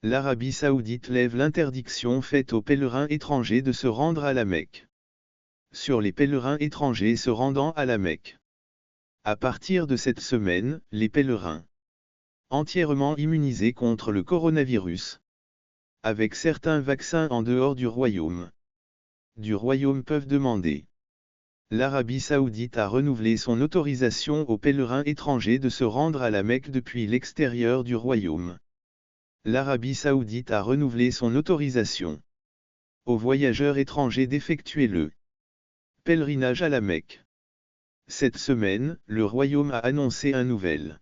l'Arabie Saoudite lève l'interdiction faite aux pèlerins étrangers de se rendre à la Mecque. Sur les pèlerins étrangers se rendant à la Mecque. À partir de cette semaine, les pèlerins entièrement immunisés contre le coronavirus, avec certains vaccins en dehors du royaume, peuvent demander. L'Arabie Saoudite a renouvelé son autorisation aux pèlerins étrangers de se rendre à la Mecque depuis l'extérieur du royaume. L'Arabie Saoudite a renouvelé son autorisation aux voyageurs étrangers d'effectuer le pèlerinage à la Mecque. Cette semaine, le royaume a annoncé un nouvel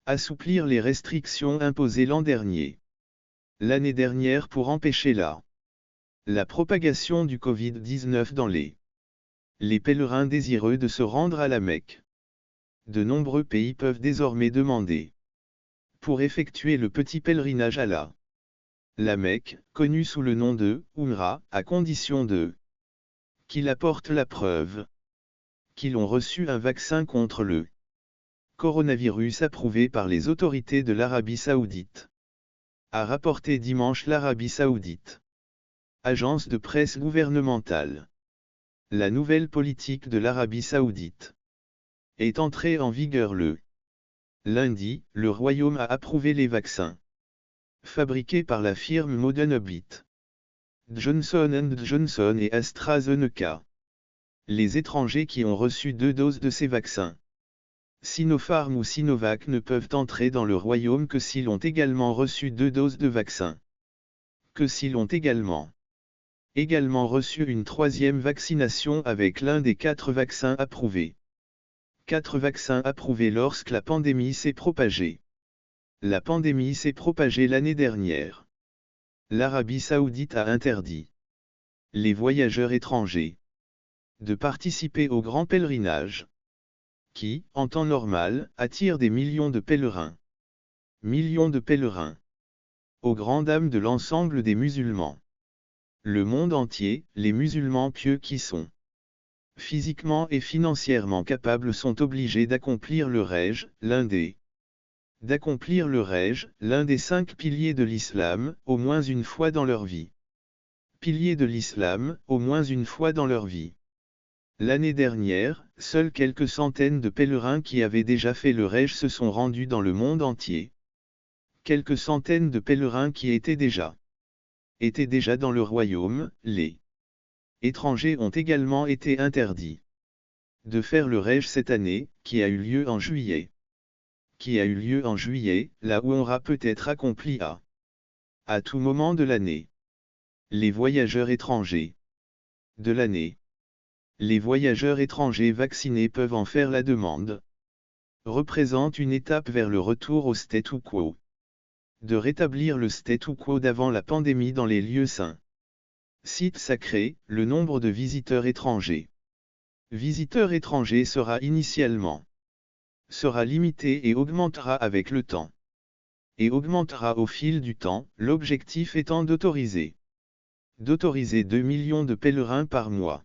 assouplir les restrictions imposées l'année dernière pour empêcher la propagation du Covid-19 dans les pèlerins désireux de se rendre à la Mecque. De nombreux pays peuvent désormais demander pour effectuer le petit pèlerinage à la Mecque, connu sous le nom de Umrah, à condition qu'ils apportent la preuve qu'ils ont reçu un vaccin contre le coronavirus approuvé par les autorités de l'Arabie Saoudite. A rapporté dimanche l'Arabie Saoudite. Agence de presse gouvernementale. La nouvelle politique de l'Arabie Saoudite est entrée en vigueur le lundi. Le royaume a approuvé les vaccins fabriqués par la firme Moderna, Johnson & Johnson et AstraZeneca. Les étrangers qui ont reçu 2 doses de ces vaccins, Sinopharm ou Sinovac, ne peuvent entrer dans le royaume que s'ils ont également reçu 2 doses de vaccin. Que s'ils ont également reçu une 3e vaccination avec l'un des 4 vaccins approuvés. 4 vaccins approuvés lorsque la pandémie s'est propagée. La pandémie s'est propagée l'année dernière. L'Arabie Saoudite a interdit les voyageurs étrangers de participer au grand pèlerinage, qui, en temps normal, attire des millions de pèlerins. Aux grandes dames de l'ensemble des musulmans. Le monde entier, les musulmans pieux qui sont physiquement et financièrement capables sont obligés d'accomplir le Hajj, l'un des 5 piliers de l'islam, au moins une fois dans leur vie. L'année dernière, seules quelques centaines de pèlerins qui avaient déjà fait le Hajj se sont rendus dans le monde entier. Quelques centaines de pèlerins qui étaient déjà dans le royaume. Les étrangers ont également été interdits de faire le Hajj cette année, qui a eu lieu en juillet, là où Umrah peut être accompli à tout moment de l'année. Les voyageurs étrangers de l'année. Les voyageurs étrangers vaccinés peuvent en faire la demande. Représente une étape vers le retour au statu quo. De rétablir le statu quo d'avant la pandémie dans les lieux saints. Sites sacrés, le nombre de visiteurs étrangers sera limité et augmentera avec le temps. Et augmentera au fil du temps, l'objectif étant d'autoriser 2 millions de pèlerins par mois.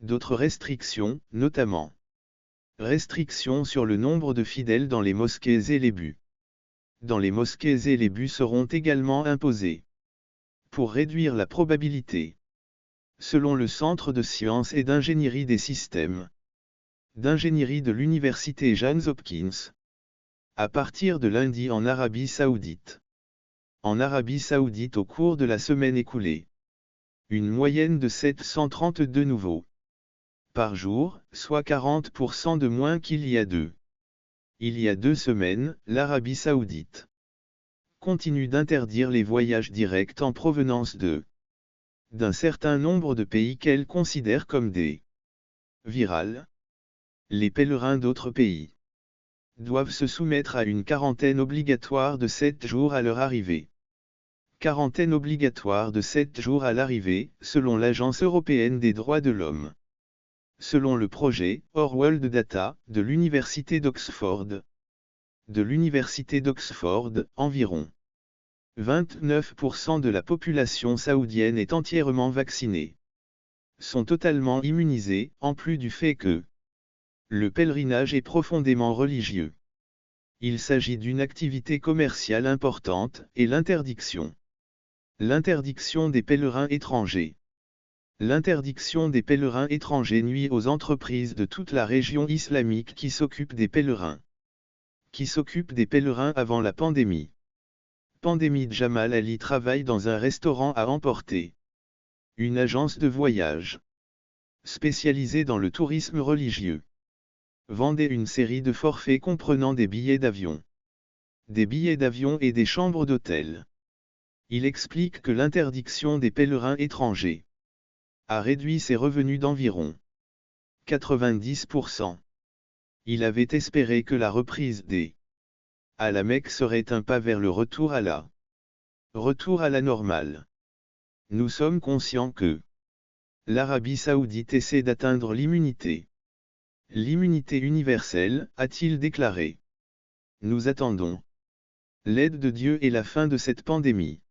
D'autres restrictions, notamment restrictions sur le nombre de fidèles dans les mosquées et les bus. Seront également imposées. Pour réduire la probabilité. Selon le Centre de sciences et d'ingénierie des systèmes d'ingénierie de l'université Johns Hopkins. À partir de lundi en Arabie Saoudite. Au cours de la semaine écoulée. Une moyenne de 732 nouveaux par jour, soit 40% de moins qu'il y a 2 semaines. L'Arabie Saoudite continue d'interdire les voyages directs en provenance d'un certain nombre de pays qu'elle considère comme des virales. Les pèlerins d'autres pays doivent se soumettre à une quarantaine obligatoire de 7 jours à leur arrivée. Quarantaine obligatoire de 7 jours à l'arrivée, selon l'Agence européenne des droits de l'homme. Selon le projet World Data de l'Université d'Oxford. Environ 29% de la population saoudienne est entièrement vaccinée. Sont totalement immunisés, en plus du fait que le pèlerinage est profondément religieux. Il s'agit d'une activité commerciale importante, et l'interdiction. L'interdiction des pèlerins étrangers. L'interdiction des pèlerins étrangers nuit aux entreprises de toute la région islamique qui s'occupent des pèlerins. Qui s'occupent des pèlerins avant la pandémie. Pandémie. Jamal Ali travaille dans un restaurant à emporter. Une agence de voyage. Spécialisée dans le tourisme religieux. Vendait une série de forfaits comprenant des billets d'avion. Des billets d'avion et des chambres d'hôtel. Il explique que l'interdiction des pèlerins étrangers a réduit ses revenus d'environ 90%. Il avait espéré que la reprise des à la Mecque serait un pas vers le retour à la normale. Nous sommes conscients que l'Arabie Saoudite essaie d'atteindre l'immunité universelle, a-t-il déclaré. Nous attendons l'aide de Dieu et la fin de cette pandémie.